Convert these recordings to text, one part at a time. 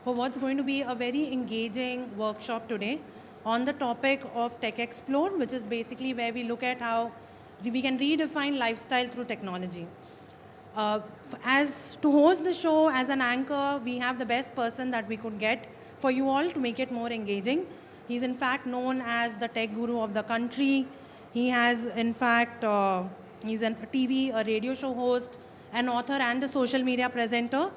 for what's going to be a very engaging workshop today on the topic of Tech Explore, which is basically where we look at how we can redefine lifestyle through technology. As to host the show as an anchor, we have the best person that we could get for you all to make it more engaging. He's in fact known as the tech guru of the country. He has in fact, he's a TV, a radio show host, an author and a social media presenter.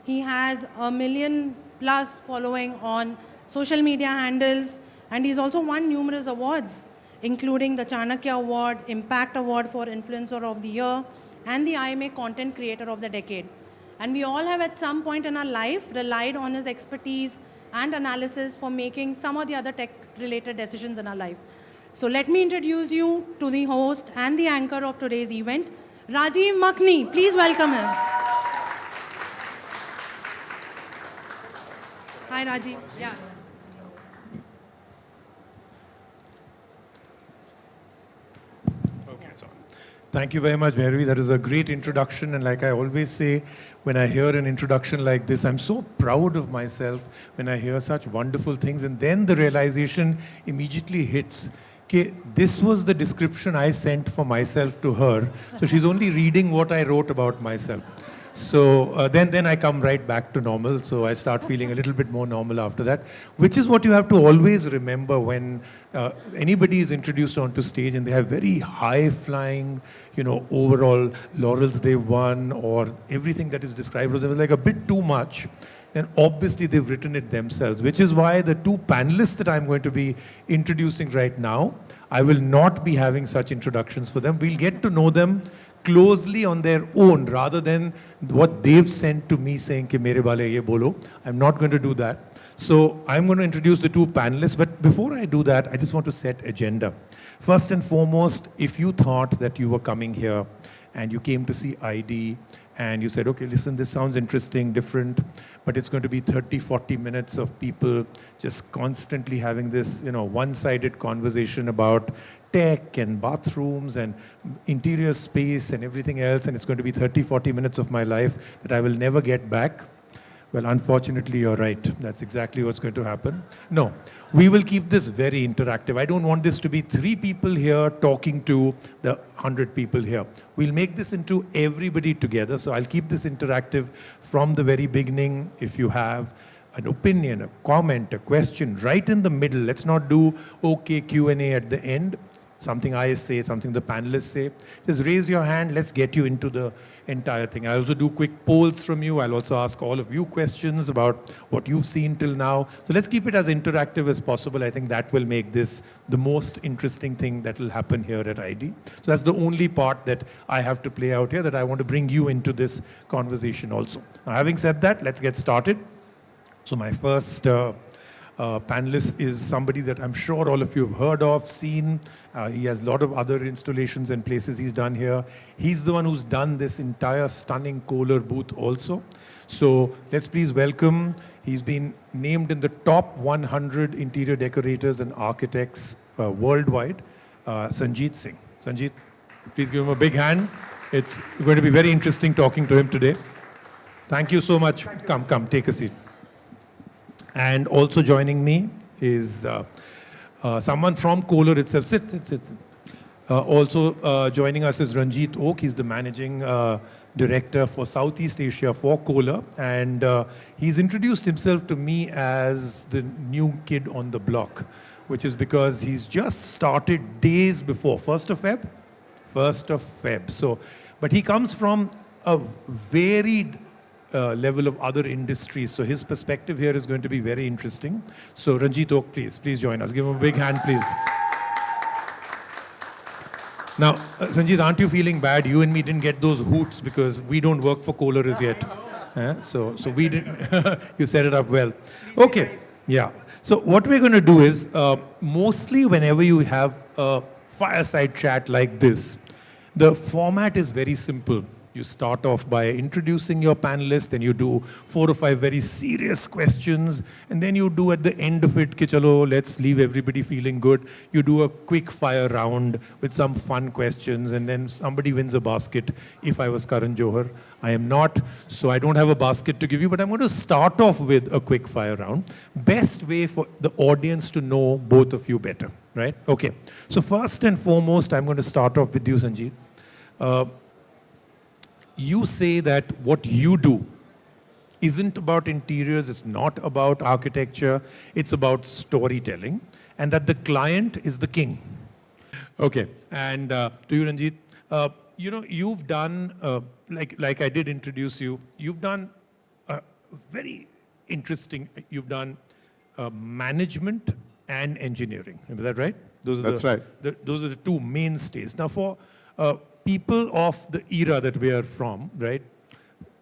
He has 1 million plus following on social media handles, and he's also won numerous awards, including the Chanakya Award, Impact Award for Influencer of the Year, and the IMA Content Creator of the Decade. And we all have at some point in our life relied on his expertise and analysis for making some of the other tech-related decisions in our life. So let me introduce you to the host and the anchor of today's event, Rajiv Makhni. Please welcome him. Hi, Rajiv. Yeah. Okay, so thank you very much, Mary. That is a great introduction. And like I always say, when I hear an introduction like this, I'm so proud of myself when I hear such wonderful things. And then the realization immediately hits. Okay, this was the description I sent for myself to her. So she's only reading what I wrote about myself. So then I come right back to normal. So I start feeling a little bit more normal after that, which is what you have to always remember when anybody is introduced onto stage and they have very high-flying, overall laurels they won or everything that is described of them is like a bit too much. Then obviously they've written it themselves, which is why the two panelists that I'm going to be introducing right now, I will not be having such introductions for them. We'll get to know them closely on their own rather than what they've sent to me saying, Ke mere wale ye bolo. I'm not going to do that. So I'm going to introduce the two panelists, but before I do that, I just want to set agenda. First and foremost, if you thought that you were coming here and you came to see ID and you said, okay, listen, this sounds interesting, different, but it's going to be 30, 40 minutes of people just constantly having this, one-sided conversation about tech and bathrooms and interior space and everything else, and it's going to be 30, 40 minutes of my life that I will never get back. Well, unfortunately, you're right. That's exactly what's going to happen. No, we will keep this very interactive. I don't want this to be 3 people here talking to the 100 people here. We'll make this into everybody together. So I'll keep this interactive from the very beginning. If you have an opinion, a comment, a question, right in the middle. Let's not do okay Q&A at the end. Something I say, something the panelists say. Just raise your hand. Let's get you into the entire thing. I'll also do quick polls from you. I'll also ask all of you questions about what you've seen till now. So let's keep it as interactive as possible. I think that will make this the most interesting thing that will happen here at ID. So that's the only part that I have to play out here, that I want to bring you into this conversation also. Now, having said that, let's get started. So my first panelist is somebody that I'm sure all of you have heard of, seen. He has a lot of other installations and places he's done here. He's the one who's done this entire stunning Kohler booth also. So let's please welcome, he's been named in the top 100 interior decorators and architects worldwide, Sanjeet Singh. Sanjeet, please give him a big hand. It's going to be very interesting talking to him today. Thank you so much. Come, take a seat. And also joining me is someone from Kohler itself. Sit. Also joining us is Ranjit Oak. He's the managing director for Southeast Asia for Kohler. And he's introduced himself to me as the new kid on the block, which is because he's just started days before, 1st of Feb. 1st of Feb. So, but he comes from a varied level of other industries. So his perspective here is going to be very interesting. So Ranjit Oak, please join us. Give him a big hand, please. Now, Sanjeet, aren't you feeling bad? You and me didn't get those hoots because we don't work for Kohler as yet. So we didn't. You set it up well. Okay. Yeah. So what we're going to do is, mostly whenever you have a fireside chat like this, the format is very simple. You start off by introducing your panelists, then you do 4 or 5 very serious questions, and then you do at the end of it, ki chalo, let's leave everybody feeling good. You do a quick fire round with some fun questions, and then somebody wins a basket. If I was Karan Johar, I am not, so I don't have a basket to give you, but I'm going to start off with a quick fire round. Best way for the audience to know both of you better, right? Okay, so first and foremost, I'm going to start off with you, Sanjeev. You say that what you do isn't about interiors, it's not about architecture, it's about storytelling, and that the client is the king. Okay, and to you, Ranjit, you've done, like I did introduce you, you've done very interesting, you've done management and engineering. Is that right? That's right. Those are the two mainstays. Now, for people of the era that we are from, right?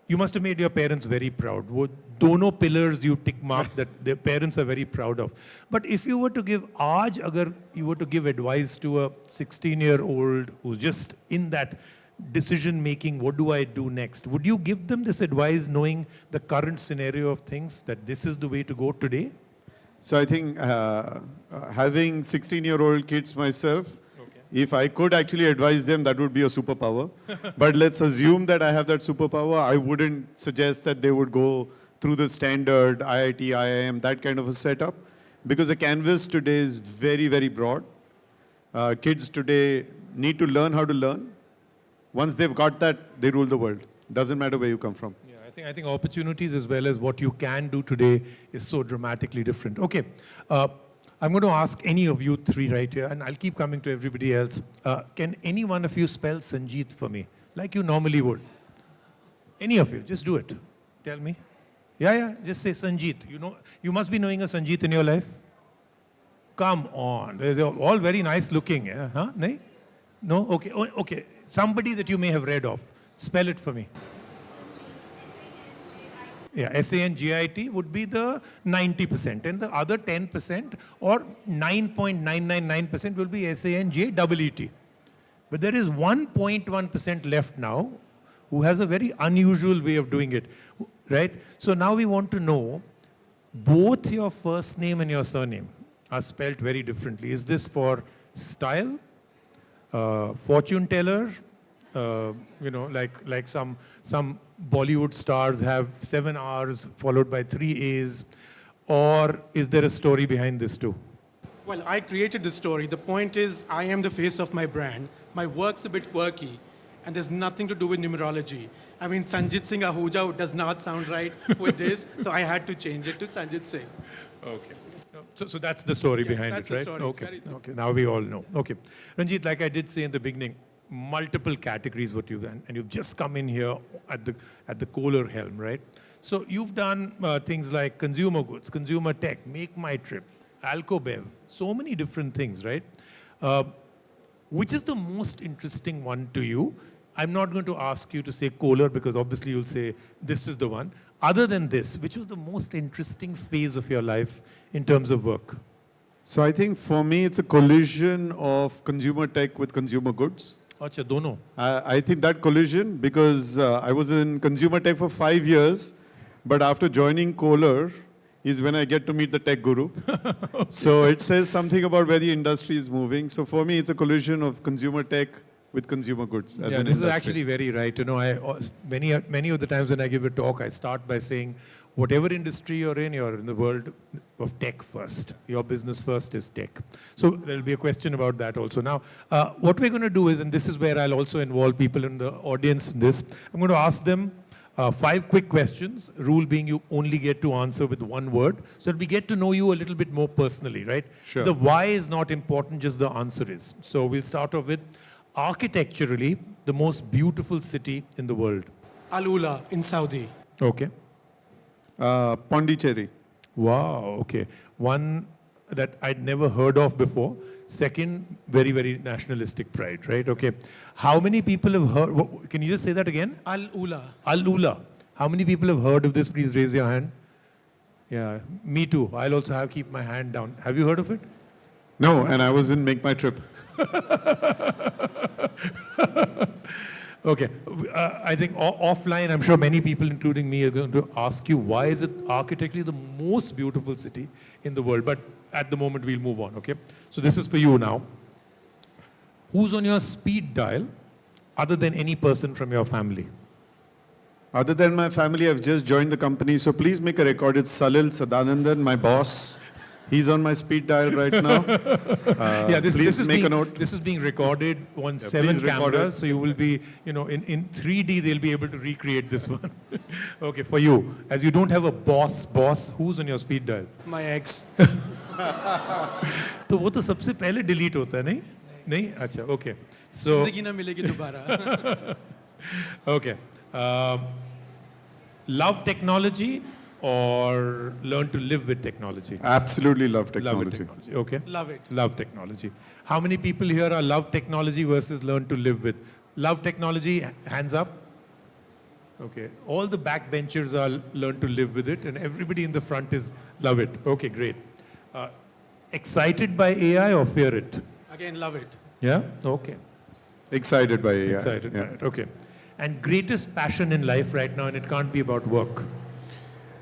You must have made your parents very proud. Wo dono pillars you tick mark that their parents are very proud of. But if you were to give, agar you were to give advice to a 16-year-old who's just in that decision making, what do I do next? Would you give them this advice knowing the current scenario of things, that this is the way to go today? So I think having 16-year-old kids myself, if I could actually advise them, that would be a superpower. But let's assume that I have that superpower. I wouldn't suggest that they would go through the standard IIT, IIM, that kind of a setup, because the canvas today is very, very broad. Kids today need to learn how to learn. Once they've got that, they rule the world. Doesn't matter where you come from. Yeah, I think opportunities as well as what you can do today is so dramatically different. Okay. I'm going to ask any of you three right here, and I'll keep coming to everybody else. Can any one of you spell Sanjeet for me, like you normally would? Any of you, just do it. Tell me. Yeah, just say Sanjeet. You must be knowing a Sanjeet in your life. Come on, they're all very nice looking. Yeah? Huh? No? Okay. Okay. Somebody that you may have read of. Spell it for me. Yeah, SANGIT would be the 90%, and the other 10% or 9.999% will be SANJEET. But there is 1.1% left now who has a very unusual way of doing it, right? So now we want to know, both your first name and your surname are spelled very differently. Is this for style, fortune teller, like some Bollywood stars have 7 R's followed by 3 A's, or is there a story behind this too? Well, I created the story. The point is, I am the face of my brand. My work's a bit quirky, and there's nothing to do with numerology. I mean, Sanjit Singh Ahuja does not sound right with this, so I had to change it to Sanjit Singh. Okay. So that's the story behind it, right? Okay, now we all know. Okay. Ranjit, like I did say in the beginning, multiple categories what you've done, and you've just come in here at the Kohler helm, right? So you've done things like consumer goods, consumer tech, Make My Trip, Alcobev, so many different things, right? Which is the most interesting one to you? I'm not going to ask you to say Kohler because obviously you'll say this is the one. Other than this, which was the most interesting phase of your life in terms of work? So I think for me, it's a collision of consumer tech with consumer goods. Acha, dono. I think that collision, because I was in consumer tech for 5 years, but after joining Kohler is when I get to meet the tech guru. Okay. So it says something about where the industry is moving. So for me, it's a collision of consumer tech with consumer goods. Yeah, this is actually very right. Many of the times when I give a talk, I start by saying, whatever industry you're in the world of tech first. Your business first is tech. So there'll be a question about that also. Now, what we're going to do is, and this is where I'll also involve people in the audience in this, I'm going to ask them 5 quick questions, rule being you only get to answer with 1 word, so that we get to know you a little bit more personally, right? Sure. The why is not important, just the answer is. So we'll start off with, architecturally, the most beautiful city in the world. Al Ula in Saudi. Okay. Pondicherry. Wow, okay. One that I'd never heard of before. Second, very, very nationalistic pride, right? Okay. How many people have heard, can you just say that again? Al Ula. Al Ula. How many people have heard of this? Please raise your hand. Yeah, me too. I'll also keep my hand down. Have you heard of it? No, and I was in Make My Trip. Okay. I think offline, I'm sure many people, including me, are going to ask you, why is it architecturally the most beautiful city in the world? But at the moment, we'll move on, okay? So this is for you now. Who's on your speed dial other than any person from your family? Other than my family, I've just joined the company, so please make a record. It's Salil Sadanandan, my boss. He's on my speed dial right now. Yeah, Please make a note. This is being recorded on Yeah, 7 please record cameras, it. so you will be, in 3D, they'll be able to recreate this one. Okay, for you, as you don't have a boss, who's on your speed dial? My ex. तो वो तो सबसे पहले delete होता है, नहीं? नहीं? अच्छा, okay. So, जिंदगी ना मिलेगी दोबारा. okay. Love technology or learn to live with technology? Absolutely love Love technology. with technology, okay. Love it. Love technology. How many people here are love technology versus learn to live with? Love technology, hands up. Okay. All the backbenchers are learn to live with it, and everybody in the front is love it. Okay, great. Excited by AI or fear it? Again, love it. Yeah? Okay. Excited by AI. Excited Yeah. by it. Okay. And greatest passion in life right now, and it can't be about work.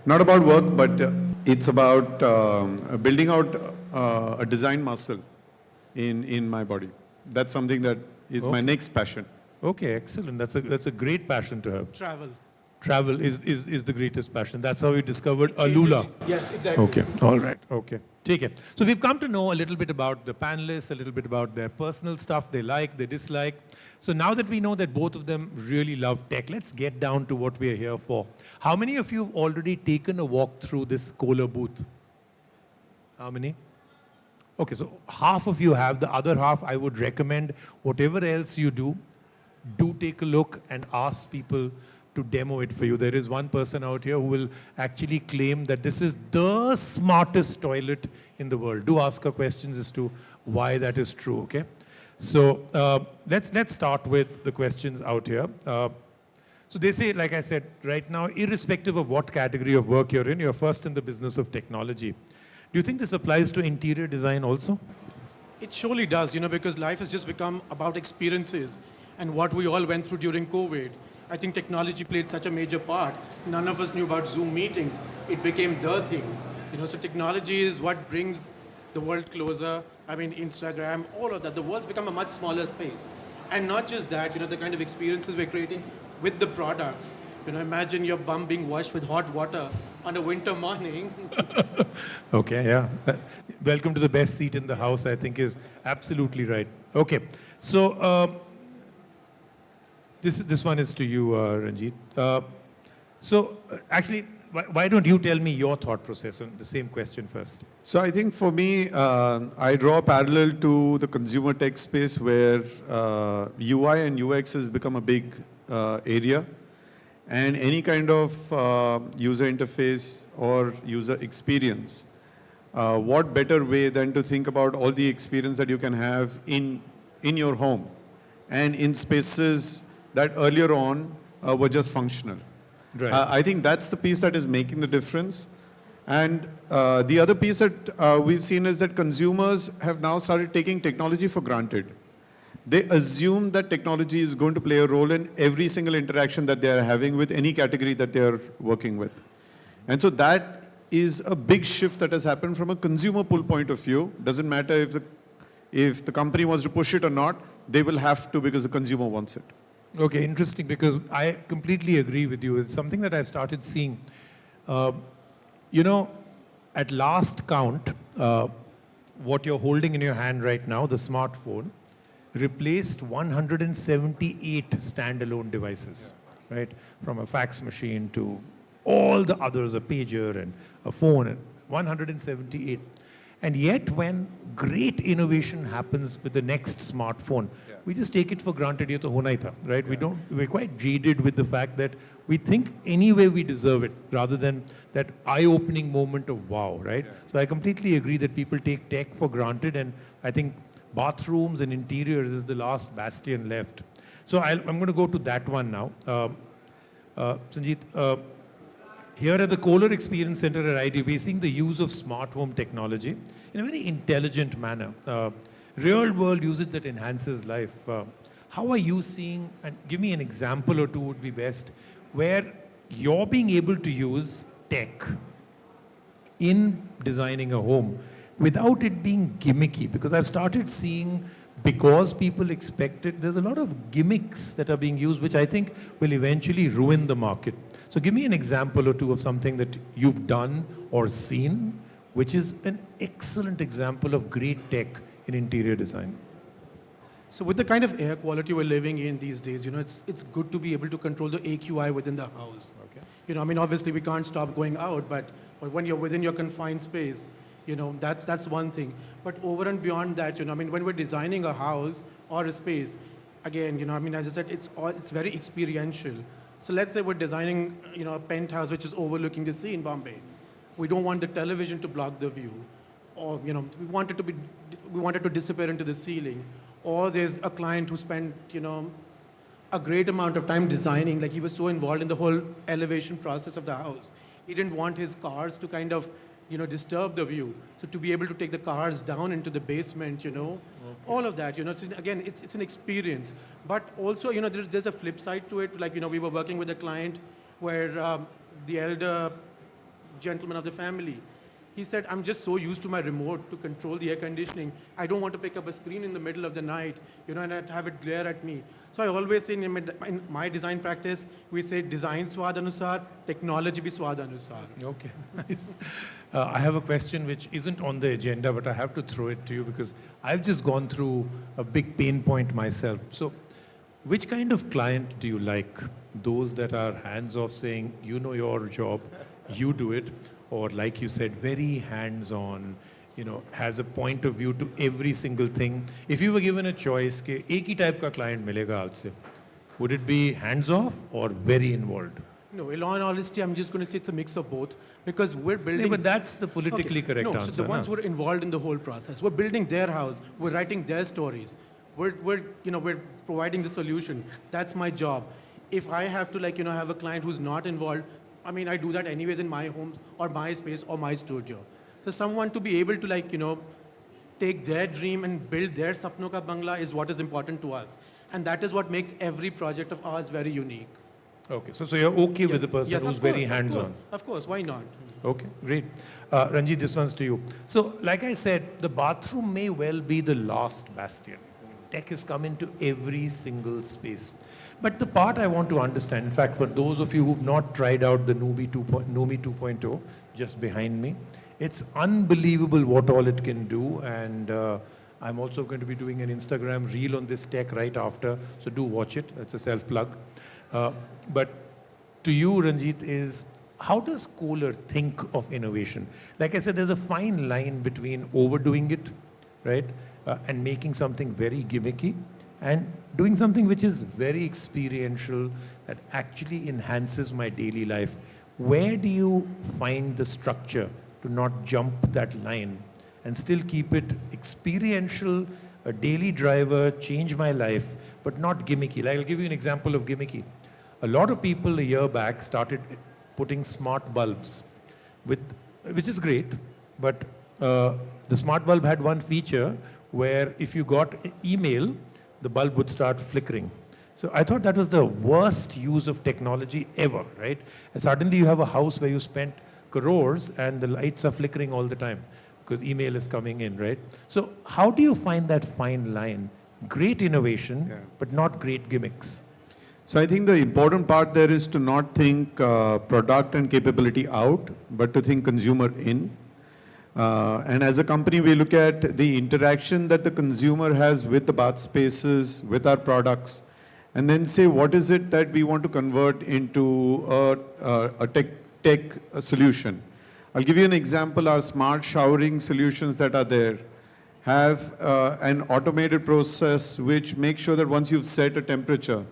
Not about work, but it's about building out a design muscle in my body. That's something that is my next passion. Okay, excellent. That's a great passion to have. Travel. Travel is the greatest passion. That's how we discovered Alula. Yes, exactly. Okay, all right, okay. Take it. So we've come to know a little bit about the panelists, a little bit about their personal stuff they like, they dislike. So now that we know that both of them really love tech, let's get down to what we're here for. How many of you have already taken a walk through this Kohler booth? How many? Okay, so half of you have. The other half, I would recommend whatever else you do take a look and ask people to demo it for you. There is one person out here who will actually claim that this is the smartest toilet in the world. Do ask her questions as to why that is true, okay? So let's start with the questions out here. So they say, like I said, right now, irrespective of what category of work you're in, you're first in the business of technology. Do you think this applies to interior design also? It surely does, because life has just become about experiences and what we all went through during COVID. I think technology played such a major part. None of us knew about Zoom meetings. It became the thing. So technology is what brings the world closer. I mean, Instagram, all of that. The world's become a much smaller space. And not just that, the kind of experiences we're creating with the products. Imagine your bum being washed with hot water on a winter morning. Okay, yeah. Welcome to the best seat in the house, I think is absolutely right. Okay, so this one is to you, Ranjit. Actually, why don't you tell me your thought process on the same question first? So I think for me, I draw a parallel to the consumer tech space where UI and UX has become a big area. And any kind of user interface or user experience, what better way than to think about all the experience that you can have in your home and in spaces that earlier on were just functional. Right. I think that's the piece that is making the difference. And the other piece that we've seen is that consumers have now started taking technology for granted. They assume that technology is going to play a role in every single interaction that they are having with any category that they are working with. And so that is a big shift that has happened from a consumer pull point of view. Doesn't matter if the company wants to push it or not, they will have to because the consumer wants it. Okay, interesting, because I completely agree with you. It's something that I started seeing. At last count, what you're holding in your hand right now, the smartphone, replaced 178 standalone devices, right? From a fax machine to all the others, a pager and a phone, and 178. And yet, when great innovation happens with the next smartphone, we just take it for granted, ye to hona hi tha, right? Yeah. We're quite jaded with the fact that we think anyway we deserve it, rather than that eye-opening moment of wow, right? Yeah. So I completely agree that people take tech for granted, and I think bathrooms and interiors is the last bastion left. So I'm going to go to that one now. Sanjeet, here at the Kohler Experience Center at IT, we're seeing the use of smart home technology in a very intelligent manner. Real world usage that enhances life. how are you seeing, and give me an example or two would be best, where you're being able to use tech in designing a home without it being gimmicky? Because I've started seeing, because people expect it, there's a lot of gimmicks that are being used, which I think will eventually ruin the market. So give me an example or two of something that you've done or seen, which is an excellent example of great tech in interior design. So with the kind of air quality we're living in these days, it's good to be able to control the AQI within the house. Okay. Obviously we can't stop going out, but when you're within your confined space, that's one thing. But over and beyond that, when we're designing a house or a space, again, as I said, it's very experiential. So let's say we're designing, a penthouse which is overlooking the sea in Bombay. We don't want the television to block the view, or we want it to disappear into the ceiling. Or there's a client who spent, a great amount of time designing, like he was so involved in the whole elevation process of the house. He didn't want his cars to kind of, disturb the view. So to be able to take the cars down into the basement, all of that, so again, it's an experience. But also, there's a flip side to it. Like, we were working with a client where the elder gentleman of the family, he said, I'm just so used to my remote to control the air conditioning. I don't want to pick up a screen in the middle of the night, and I'd have it glare at me. So I always say in my design practice, we say design swad anusar, technology bhi swad anusar. Okay, nice. I have a question which isn't on the agenda, but I have to throw it to you because I've just gone through a big pain point myself. So which kind of client do you like? Those that are hands-off, saying, your job, you do it, or like you said, very hands-on, has a point of view to every single thing. If you were given a choice, कि एक ही type का client मिलेगा आपसे, would it be hands-off or very involved? No, in all honesty, I'm just going to say it's a mix of both, because we're building. Yeah, but that's the politically correct no, answer. So the ones who are involved in the whole process, we're building their house, we're writing their stories, we're providing the solution. That's my job. If I have to have a client who's not involved, I do that anyways in my home or my space or my studio. So someone to be able to take their dream and build their sapno ka bangla is what is important to us. And that is what makes every project of ours very unique. Okay, so you're okay with the person who's very hands-on? Of course, why not? Okay, great. Ranjit, this one's to you. So like I said, the bathroom may well be the last bastion. Tech has come into every single space. But the part I want to understand, in fact, for those of you who've not tried out the Numi 2.0, just behind me, it's unbelievable what all it can do. And I'm also going to be doing an Instagram reel on this tech right after, so do watch it. That's a self-plug. But to you, Ranjit, is how does Kohler think of innovation? Like I said, there's a fine line between overdoing it, right, and making something very gimmicky, and doing something which is very experiential, that actually enhances my daily life. Where do you find the structure to not jump that line and still keep it experiential, a daily driver, change my life, but not gimmicky? Like, I'll give you an example of gimmicky. A lot of people a year back started putting smart bulbs, which is great, but the smart bulb had one feature where if you got an email, the bulb would start flickering. So I thought that was the worst use of technology ever, right? And suddenly you have a house where you spent crores and the lights are flickering all the time because email is coming in, right? So how do you find that fine line? Great innovation, but not great gimmicks. So I think the important part there is to not think product and capability out, but to think consumer in. And as a company, we look at the interaction that the consumer has with the bath spaces, with our products, and then say, what is it that we want to convert into a tech solution? I'll give you an example. Our smart showering solutions that are there have an automated process which makes sure that once you've set a temperature,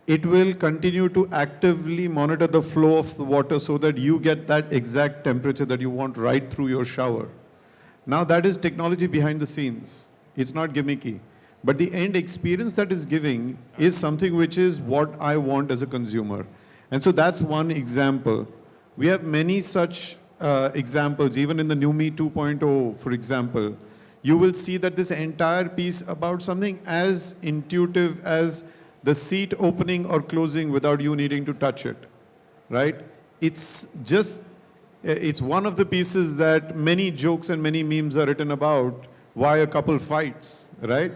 it will continue to actively monitor the flow of the water so that you get that exact temperature that you want right through your shower. Now that is technology behind the scenes. It's not gimmicky. But the end experience that is giving is something which is what I want as a consumer. And so that's one example. We have many such examples, even in the Numi 2.0, for example. you will see that this entire piece about something as intuitive as the seat opening or closing without you needing to touch it, right? It's just, it's one of the pieces that many jokes and many memes are written about why a couple fights, right?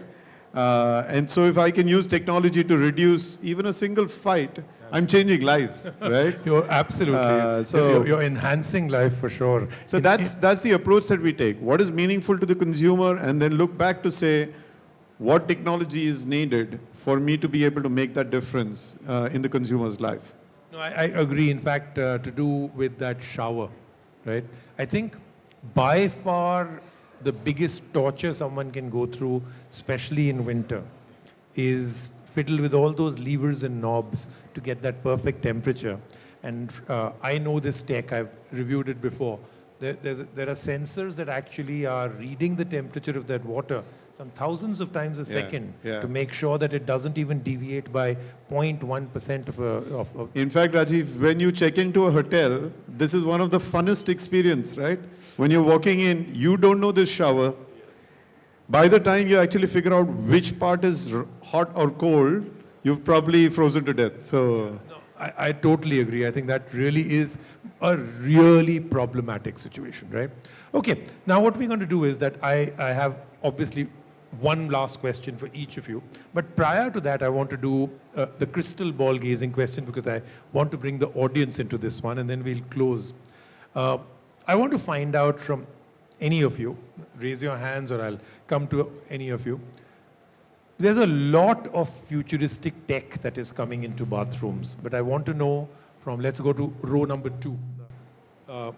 And so if I can use technology to reduce even a single fight, I'm changing lives, right? You're absolutely, you're enhancing life for sure. So that's the approach that we take. What is meaningful to the consumer, and then look back to say, what technology is needed for me to be able to make that difference in the consumer's life? No, I agree. In fact, to do with that shower, right? I think by far the biggest torture someone can go through, especially in winter, is fiddle with all those levers and knobs to get that perfect temperature. And I know this tech, I've reviewed it before. There are sensors that actually are reading the temperature of that water some thousands of times a second to make sure that it doesn't even deviate by 0.1% of In fact, Rajiv, when you check into a hotel, this is one of the funnest experience, right? When you're walking in, you don't know this shower. By the time you actually figure out which part is hot or cold, you've probably frozen to death. So I totally agree. I think that really is a really problematic situation, right? Okay, now what we're going to do is that I have obviously one last question for each of you. But prior to that, I want to do the crystal ball gazing question because I want to bring the audience into this one and then we'll close. I want to find out from any of you, raise your hands or I'll come to any of you. There's a lot of futuristic tech that is coming into bathrooms, but I want to know from, let's go to row number 2.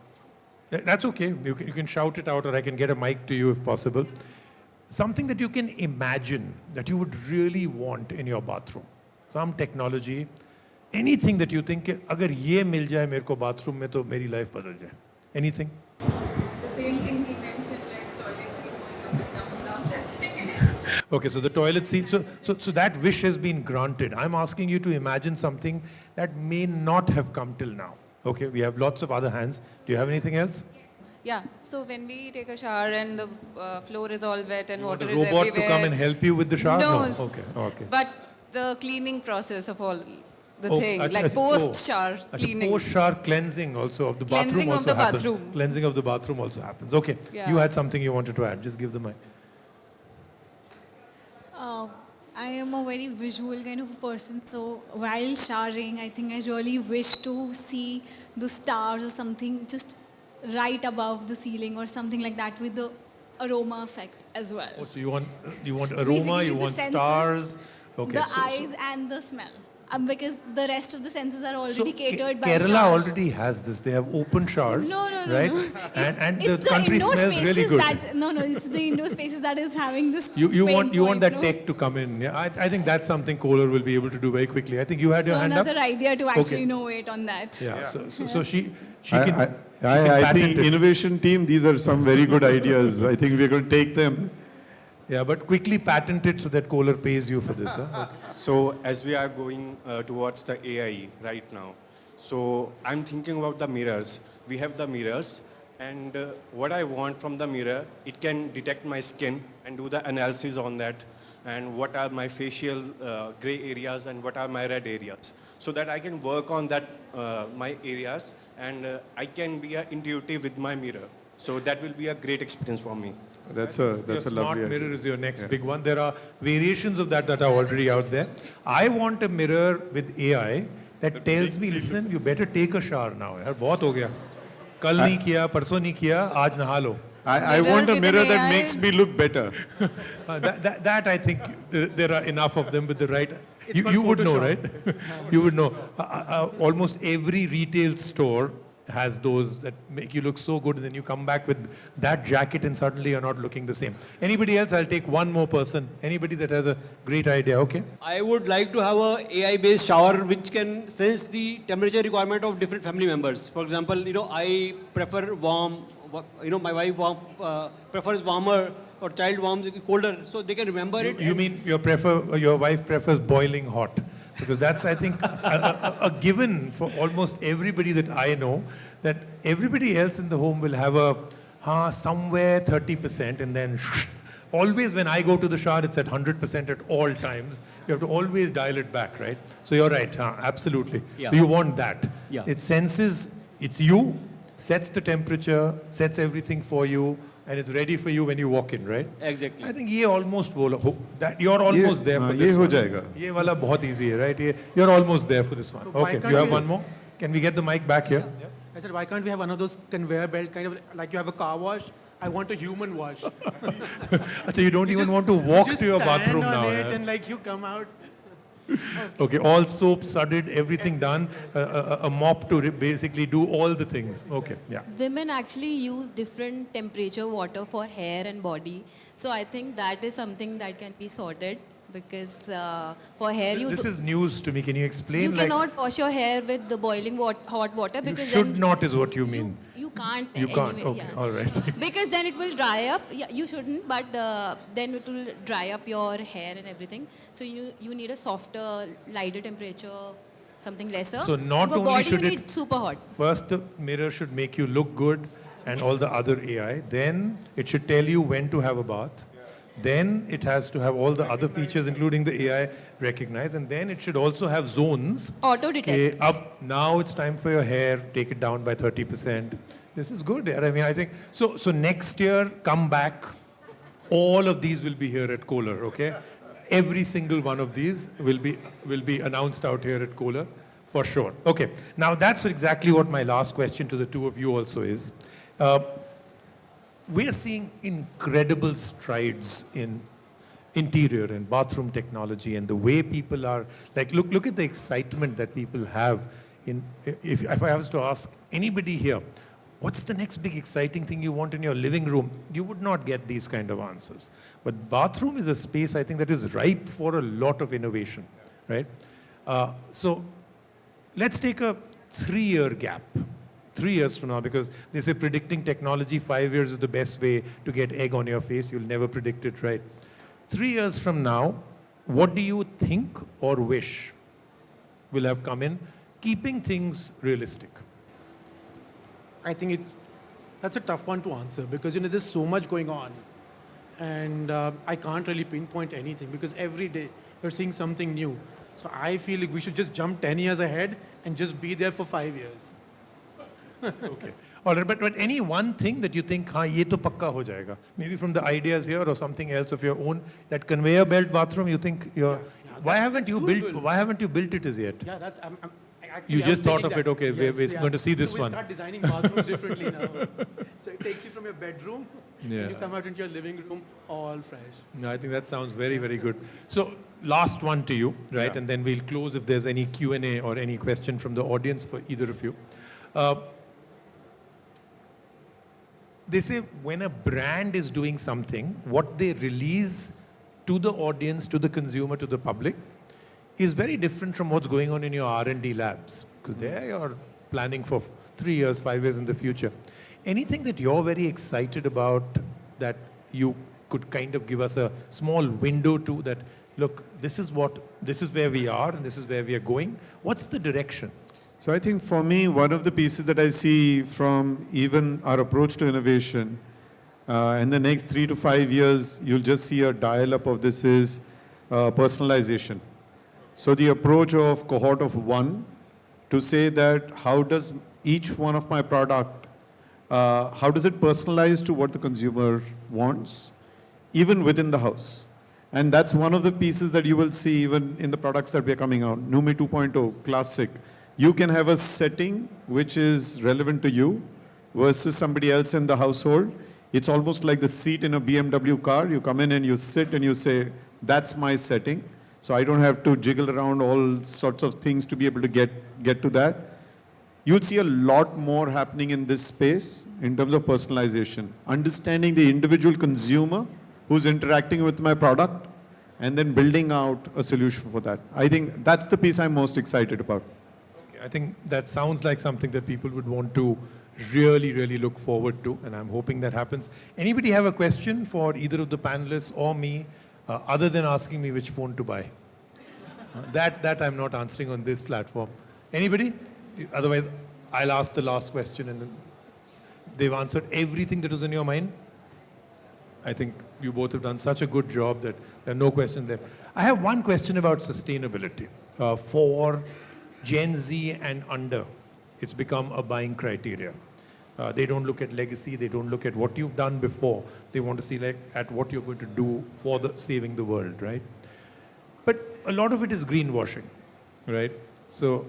That's okay, you can shout it out or I can get a mic to you if possible. Something that you can imagine that you would really want in your bathroom. Some technology, anything that you think, agar ye mil jaye mere ko bathroom mein to meri life badal jaye. Anything? The same thing he mentioned, like toilet seat going down, touching. Okay, so the toilet seat, so that wish has been granted. I'm asking you to imagine something that may not have come till now. Okay, we have lots of other hands. Do you have anything else? Yeah, so when we take a shower and the floor is all wet and water Want is a robot everywhere. to come and help you with the shower? No. Okay. But the cleaning process of all the Oh, thing, acha, like acha, post-shower Acha, cleaning. post-shower cleansing also of the bathroom Cleansing of also the happens. bathroom. Cleansing of the bathroom also happens. Okay, Yeah. you had something you wanted to add. Just give the mic. I am a very visual kind of a person, so while showering, I think I really wish to see the stars or something just right above the ceiling or something like that with the aroma effect as well. Oh, so you want So aroma, basically you the want senses, stars. Okay, the so, eyes and the smell. Because the rest of the senses are already catered by Kerala shower. already has this. They have open showers, No. right? And the country indoor smells really spaces good. It's the indoor spaces that is having this. You want pain that point, tech to come in. Yeah, I think that's something Kohler will be able to do very quickly. I think you had So your hand up. another idea to actually Okay. innovate on that. Yeah. So she I can think patent it. innovation team, these are some very good ideas. I think we're going to take them. Yeah, but quickly patent it so that Kohler pays you for this. Huh? Okay. So as we are going towards the AI right now, so I'm thinking about the mirrors. We have the mirrors, and what I want from the mirror, it can detect my skin and do the analysis on that, and what are my facial gray areas and what are my red areas, so that I can work on that my areas, and I can be intuitive with my mirror. So that will be a great experience for me. That's Your a smart lovely idea. mirror is your next big one. There are variations of that are already out there. I want a mirror with AI that tells me, listen, you better take a shower now. यार बहुत हो गया. कल नहीं किया, परसों नहीं किया, आज नहा लो. I Mirror want a with mirror an that AI. makes me look better. That I think there are enough of them with the right. You would know, right? You would know. Almost every retail store has those that make you look so good, and then you come back with that jacket and suddenly you're not looking the same. Anybody else? I'll take one more person. Anybody that has a great idea, okay? I would like to have a AI-based shower which can sense the temperature requirement of different family members. For example, I prefer warm. My wife prefers warmer, or child warms colder, so they can remember it. You mean your wife prefers boiling hot? Because that's, I think, a given for almost everybody that I know, that everybody else in the home will have somewhere 30% and then always when I go to the shower, it's at 100% at all times. You have to always dial it back, right? So you're right, absolutely. Yeah. So you want that. Yeah. It senses, it's you, sets the temperature, sets everything for you, and it's ready for you when you walk in, right? Exactly. I think ये almost that you're almost there for this ये हो one. जाएगा. ये वाला बहुत easy है, right? You're almost there for this one. So why Okay, can't you have we- one more? Can we get the mic back here? I said, why can't we have one of those conveyor belt kind of, like you have a car wash? I want a human wash. So you don't even want to walk Just to your stand bathroom on now. it yeah? and like you come out. Okay, all soap, sudded, everything done. A mop to basically do all the things. Okay, yeah. Women actually use different temperature water for hair and body. So I think that is something that can be sorted because for hair This is news to me. Can you explain? you like, cannot wash your hair with the boiling hot water you because should then not is what you mean. you can't You can't. anyway, Okay, yeah. all right. Because then it will dry up. Yeah, you shouldn't, but then it will dry up your hair and everything. So you need a softer, lighter temperature, something lesser. So not and for only body should you it- need super hot. First, the mirror should make you look good and all the other AI. Then it should tell you when to have a bath. Then it has to have all the other features, including the AI recognize. And then it should also have zones. Auto detect. Okay, up now it's time for your hair. Take it down by 30%. This is good. Yeah? I mean, I think so. So next year, come back. All of these will be here at Kohler. Okay, every single one of these will be announced out here at Kohler for sure. Okay. Now that's exactly what my last question to the two of you also is. We are seeing incredible strides in interior and bathroom technology and the way people are like look at the excitement that people have in if I was to ask anybody here what's the next big exciting thing you want in your living room, you would not get these kind of answers. But bathroom is a space I think that is ripe for a lot of innovation, right? So let's take a 3-year gap. 3 years from now, because they say predicting technology 5 years is the best way to get egg on your face. You'll never predict it right. 3 years from now, what do you think or wish will have come in, keeping things realistic? I think that's a tough one to answer because there's so much going on, and I can't really pinpoint anything because every day you're seeing something new. So I feel like we should just jump 10 years ahead and just be there for 5 years. Okay. All right, but any one thing that you think, हाँ ये तो पक्का हो जाएगा, maybe from the ideas here or something else of your own, that conveyor belt bathroom, you think why haven't you built it as yet? Yeah, that's. You just thought of it, okay, we're yeah. going to see this so we'll one. start designing bathrooms differently now. So it takes you from your bedroom, Yeah. and you come out into your living room all fresh. No, I think that sounds very, very good. So last one to you, right? Yeah. And then we'll close if there's any Q&A or any question from the audience for either of you. They say when a brand is doing something, what they release to the audience, to the consumer, to the public, is very different from what's going on in your R&D labs. Because there you're planning for 3 years, 5 years in the future. Anything that you're very excited about that you could kind of give us a small window to that, look, this is where we are and this is where we are going. What's the direction? So I think for me, one of the pieces that I see from even our approach to innovation, in the next 3 to 5 years, you'll just see a dial-up of this is personalization. So the approach of cohort of one to say that how does each one of my product, how does it personalize to what the consumer wants, even within the house. And that's one of the pieces that you will see even in the products that we are coming out. Numi 2.0, classic. You can have a setting which is relevant to you versus somebody else in the household. It's almost like the seat in a BMW car. You come in and you sit and you say, that's my setting. So I don't have to jiggle around all sorts of things to be able to get to that. You'll see a lot more happening in this space in terms of personalization. Understanding the individual consumer who's interacting with my product and then building out a solution for that. I think that's the piece I'm most excited about. I think that sounds like something that people would want to really, really look forward to, and I'm hoping that happens. Anybody have a question for either of the panelists or me, other than asking me which phone to buy? That I'm not answering on this platform. Anybody? Otherwise, I'll ask the last question, and then they've answered everything that was in your mind. I think you both have done such a good job that there are no questions there. I have one question about sustainability. For Gen Z and under, it's become a buying criteria. They don't look at legacy, they don't look at what you've done before. They want to see at what you're going to do for saving the world, right? But a lot of it is greenwashing, right? So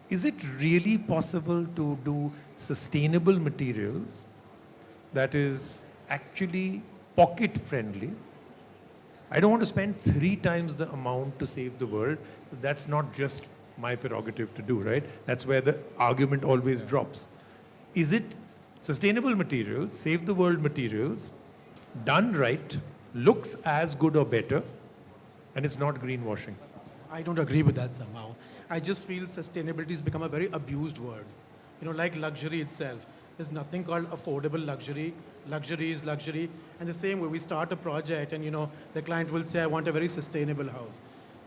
is it really possible to do sustainable materials that is actually pocket friendly? I don't want to spend 3 times the amount to save the world. That's not just my prerogative to do, right? That's where the argument always drops. Is it sustainable materials, save the world materials, done right, looks as good or better, and it's not greenwashing? I don't agree with that somehow. I just feel sustainability has become a very abused word. You know, like luxury itself. There's nothing called affordable luxury. Luxury is luxury. And the same way we start a project and, you know, the client will say, I want a very sustainable house.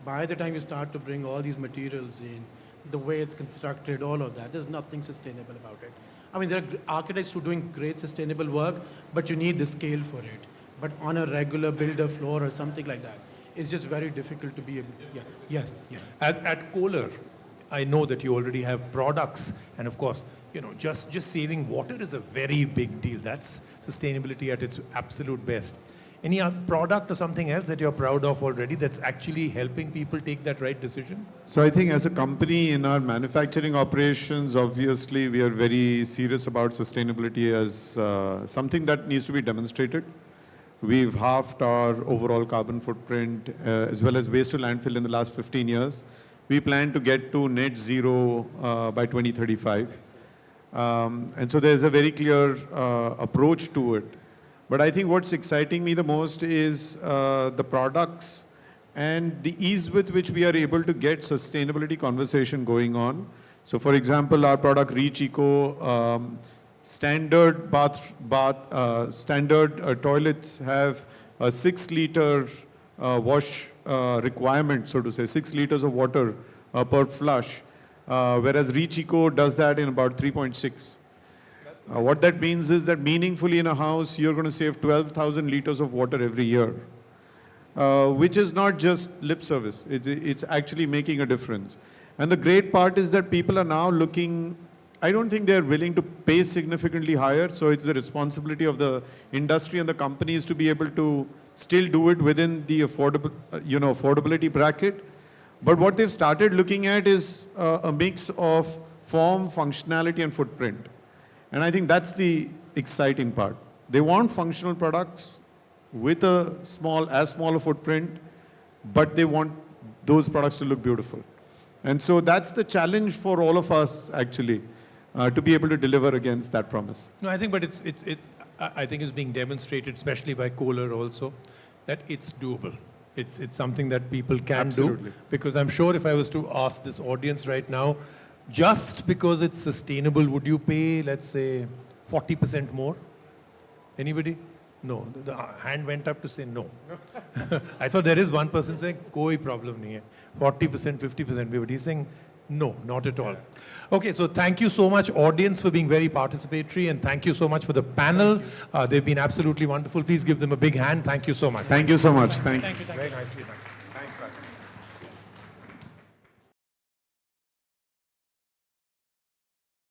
By the time you start to bring all these materials in, the way it's constructed, all of that, there's nothing sustainable about it. I mean, there are architects who are doing great sustainable work, but you need the scale for it. But on a regular builder floor or something like that, it's just very difficult to be able to, yeah, yes, yeah. At Kohler, I know that you already have products, and of course, you know, just saving water is a very big deal. That's sustainability at its absolute best. Any other product or something else that you're proud of already that's actually helping people take that right decision? So I think as a company in our manufacturing operations, obviously we are very serious about sustainability as something that needs to be demonstrated. We've halved our overall carbon footprint as well as waste to landfill in the last 15 years. We plan to get to net zero by 2035. And so there's a very clear approach to it. But I think what's exciting me the most is the products and the ease with which we are able to get sustainability conversation going on. So for example, our product Reach Eco, standard toilets have a 6-liter wash requirement, so to say, 6 liters of water per flush, whereas Reach Eco does that in about 3.6. What that means is that meaningfully in a house, you're going to save 12,000 liters of water every year, which is not just lip service. It's actually making a difference. And the great part is that people are now looking, I don't think they're willing to pay significantly higher, so it's the responsibility of the industry and the companies to be able to still do it within the affordability bracket. But what they've started looking at is a mix of form, functionality, and footprint. And I think that's the exciting part. They want functional products with as small a footprint, but they want those products to look beautiful. And so that's the challenge for all of us, actually, to be able to deliver against that promise. No, I think, but I think it's being demonstrated, especially by Kohler also, that it's doable. It's something that people can Absolutely. do. Because I'm sure if I was to ask this audience right now, just because it's sustainable, would you pay, let's say, 40% more? Anybody? No. The hand went up to say no. I thought there is one person saying, koi problem nahi hai. 40%, 50%. But he's saying, no, not at all. Okay, so thank you so much, audience, for being very participatory, and thank you so much for the panel. They've been absolutely wonderful. Please give them a big hand. Thank you so much. Thank you so much. Thanks. Very nicely done.